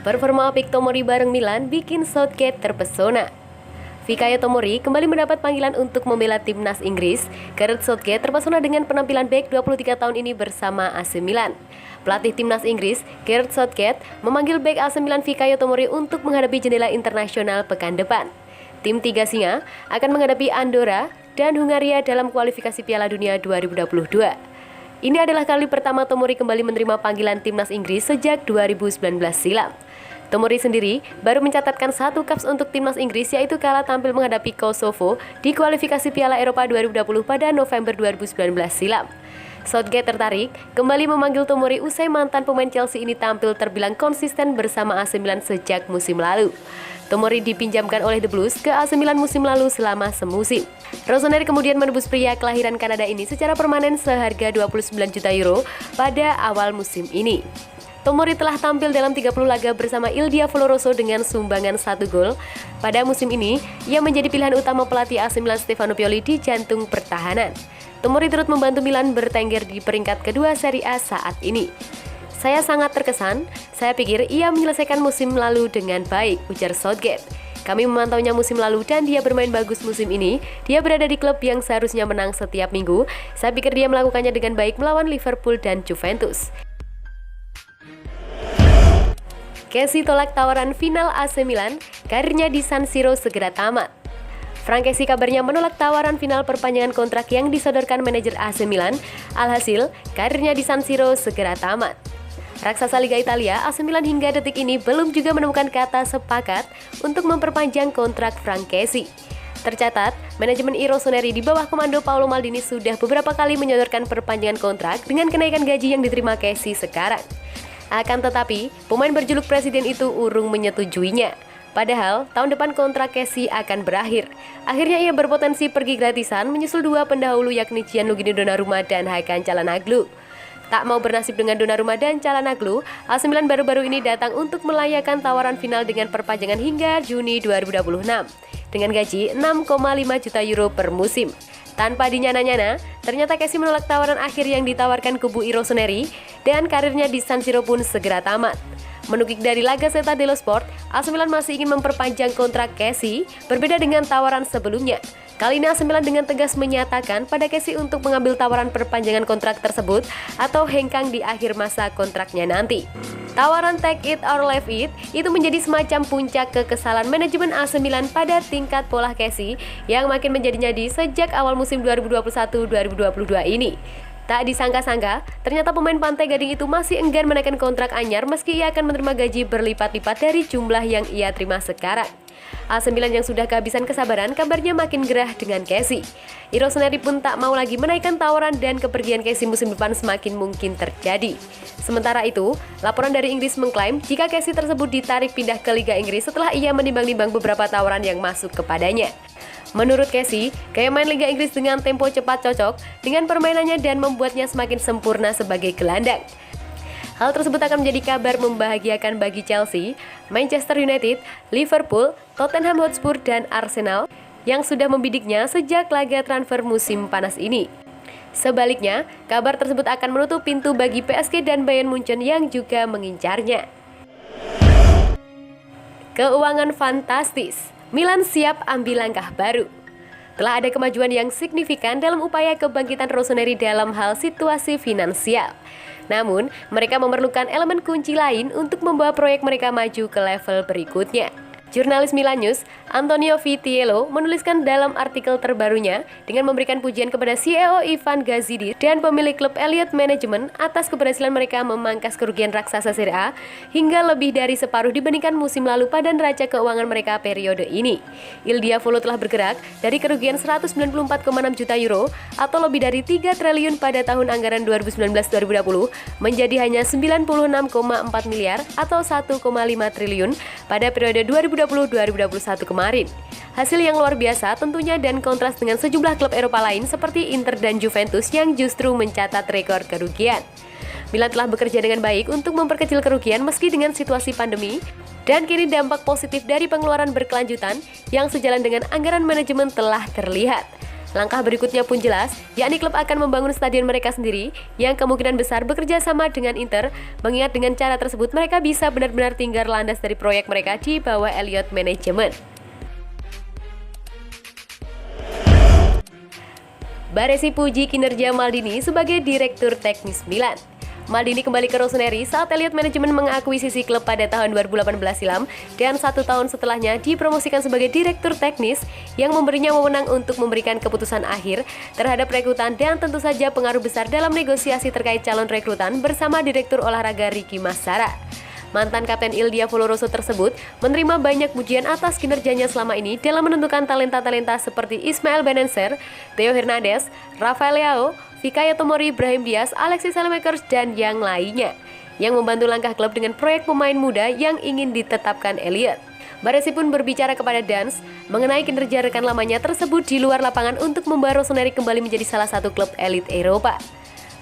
Performa apik Tomori bareng Milan bikin Southgate terpesona. Fikayo Tomori kembali mendapat panggilan untuk membela timnas Inggris. Gareth Southgate terpesona dengan penampilan bek 23 tahun ini bersama AC Milan. Pelatih timnas Inggris, Gareth Southgate, memanggil bek AC Milan Fikayo Tomori untuk menghadapi jendela internasional pekan depan. Tim Tiga Singa akan menghadapi Andorra dan Hungaria dalam kualifikasi Piala Dunia 2022. Ini adalah kali pertama Tomori kembali menerima panggilan timnas Inggris sejak 2019 silam. Tomori sendiri baru mencatatkan 1 caps untuk timnas Inggris, yaitu kala tampil menghadapi Kosovo di kualifikasi Piala Eropa 2020 pada November 2019 silam. Southgate tertarik kembali memanggil Tomori usai mantan pemain Chelsea ini tampil terbilang konsisten bersama AC Milan sejak musim lalu. Tomori dipinjamkan oleh The Blues ke AC Milan musim lalu selama semusim. Rossoneri kemudian menebus pria kelahiran Kanada ini secara permanen seharga 29 juta euro pada awal musim ini. Tomori telah tampil dalam 30 laga bersama Il Diavolo Rosso dengan sumbangan 1 gol. Pada musim ini, ia menjadi pilihan utama pelatih AC Milan Stefano Pioli di jantung pertahanan. Tomori turut membantu Milan bertengger di peringkat kedua Serie A saat ini. Saya sangat terkesan, saya pikir ia menyelesaikan musim lalu dengan baik, ujar Southgate. Kami memantaunya musim lalu dan dia bermain bagus musim ini. Dia berada di klub yang seharusnya menang setiap minggu. Saya pikir dia melakukannya dengan baik melawan Liverpool dan Juventus. Kessie tolak tawaran final AC Milan, karirnya di San Siro segera tamat. Frank Kessie kabarnya menolak tawaran final perpanjangan kontrak yang disodorkan manajer AC Milan. Alhasil, karirnya di San Siro segera tamat. Raksasa Liga Italia, AC Milan hingga detik ini belum juga menemukan kata sepakat untuk memperpanjang kontrak Frank Kessie. Tercatat, manajemen Rossoneri di bawah komando Paolo Maldini sudah beberapa kali menyodorkan perpanjangan kontrak dengan kenaikan gaji yang diterima Kessie sekarang. Akan tetapi, pemain berjuluk presiden itu urung menyetujuinya. Padahal, tahun depan kontrak Kessie akan berakhir. Akhirnya ia berpotensi pergi gratisan menyusul 2 pendahulu yakni Gianluigi Donnarumma dan Hakan Çalhanoğlu. Tak mau bernasib dengan Donnarumma dan Çalhanoğlu, AC Milan baru-baru ini datang untuk melayangkan tawaran final dengan perpanjangan hingga Juni 2026 dengan gaji 6,5 juta euro per musim. Tanpa dinyana-nyana, ternyata Kessie menolak tawaran akhir yang ditawarkan kubu Rossoneri dan karirnya di San Siro pun segera tamat. Menukik dari La Gazzetta dello Sport, AC Milan masih ingin memperpanjang kontrak Kessie berbeda dengan tawaran sebelumnya. Kali ini AC Milan dengan tegas menyatakan pada Kessie untuk mengambil tawaran perpanjangan kontrak tersebut atau hengkang di akhir masa kontraknya nanti. Tawaran take it or leave it itu menjadi semacam puncak kekesalan manajemen AC Milan pada tingkat pola Kessie yang makin menjadi-jadi sejak awal musim 2021-2022 ini. Tak disangka-sangka, ternyata pemain Pantai Gading itu masih enggan menaikkan kontrak anyar meski ia akan menerima gaji berlipat-lipat dari jumlah yang ia terima sekarang. AC Milan yang sudah kehabisan kesabaran kabarnya makin gerah dengan Kessie. Rossoneri pun tak mau lagi menaikkan tawaran dan kepergian Kessie musim depan semakin mungkin terjadi. Sementara itu, laporan dari Inggris mengklaim jika Kessie tersebut ditarik pindah ke Liga Inggris setelah ia menimbang-nimbang beberapa tawaran yang masuk kepadanya. Menurut Kessie, gaya main Liga Inggris dengan tempo cepat cocok dengan permainannya dan membuatnya semakin sempurna sebagai gelandang. Hal tersebut akan menjadi kabar membahagiakan bagi Chelsea, Manchester United, Liverpool, Tottenham Hotspur, dan Arsenal yang sudah membidiknya sejak laga transfer musim panas ini. Sebaliknya, kabar tersebut akan menutup pintu bagi PSG dan Bayern Munchen yang juga mengincarnya. Keuangan fantastis, Milan siap ambil langkah baru. Telah ada kemajuan yang signifikan dalam upaya kebangkitan Rossoneri dalam hal situasi finansial. Namun, mereka memerlukan elemen kunci lain untuk membawa proyek mereka maju ke level berikutnya. Jurnalis Milan News, Antonio Vitiello, menuliskan dalam artikel terbarunya dengan memberikan pujian kepada CEO Ivan Gazidis dan pemilik klub Elliott Management atas keberhasilan mereka memangkas kerugian raksasa Serie A hingga lebih dari separuh dibandingkan musim lalu pada neraca keuangan mereka periode ini. Il Diavolo telah bergerak dari kerugian 194,6 juta euro atau lebih dari 3 triliun pada tahun anggaran 2019-2020 menjadi hanya 96,4 miliar atau 1,5 triliun pada periode 2020-2021 kemarin. Hasil yang luar biasa tentunya dan kontras dengan sejumlah klub Eropa lain seperti Inter dan Juventus yang justru mencatat rekor kerugian. Milan telah bekerja dengan baik untuk memperkecil kerugian meski dengan situasi pandemi, dan kini dampak positif dari pengeluaran berkelanjutan yang sejalan dengan anggaran manajemen telah terlihat. Langkah berikutnya pun jelas, yakni klub akan membangun stadion mereka sendiri yang kemungkinan besar bekerja sama dengan Inter, mengingat dengan cara tersebut mereka bisa benar-benar tinggal landas dari proyek mereka di bawah Elliott Management. Baresi puji kinerja Maldini sebagai Direktur Teknis Milan. Maldini kembali ke Rossoneri saat Elliott Management mengakuisisi klub pada tahun 2018 silam dan 1 tahun setelahnya dipromosikan sebagai Direktur Teknis yang memberinya wewenang untuk memberikan keputusan akhir terhadap rekrutan dan tentu saja pengaruh besar dalam negosiasi terkait calon rekrutan bersama Direktur Olahraga Ricky Massara. Mantan Kapten Il Diavolo Rosso tersebut menerima banyak pujian atas kinerjanya selama ini dalam menentukan talenta-talenta seperti Ismael Benenser, Theo Hernandez, Rafael Leao, Fikayo Tomori, Brahim Diaz, Alexis Saelemaekers, dan yang lainnya, yang membantu langkah klub dengan proyek pemain muda yang ingin ditetapkan Elliott. Baresi pun berbicara kepada Dance mengenai kinerja rekan lamanya tersebut di luar lapangan untuk membawa Rossoneri kembali menjadi salah satu klub elit Eropa.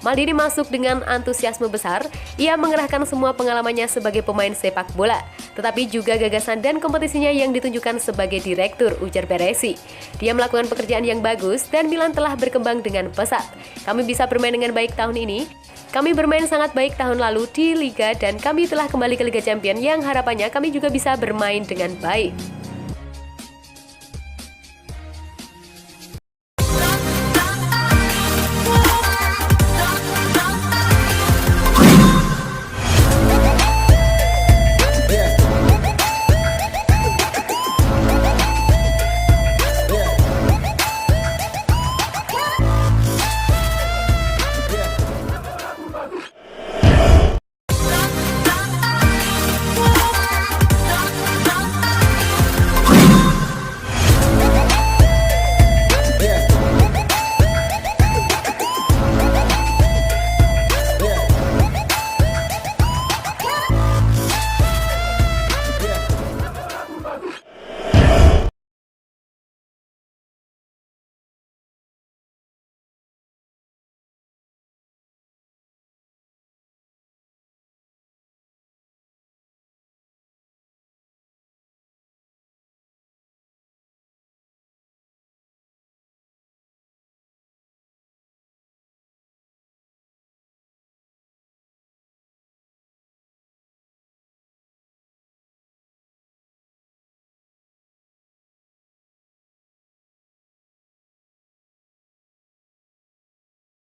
Maldini masuk dengan antusiasme besar, ia mengerahkan semua pengalamannya sebagai pemain sepak bola, tetapi juga gagasan dan kompetisinya yang ditunjukkan sebagai direktur, ujar Baresi. Dia melakukan pekerjaan yang bagus dan Milan telah berkembang dengan pesat. Kami bisa bermain dengan baik tahun ini. Kami bermain sangat baik tahun lalu di Liga dan kami telah kembali ke Liga Champions yang harapannya kami juga bisa bermain dengan baik.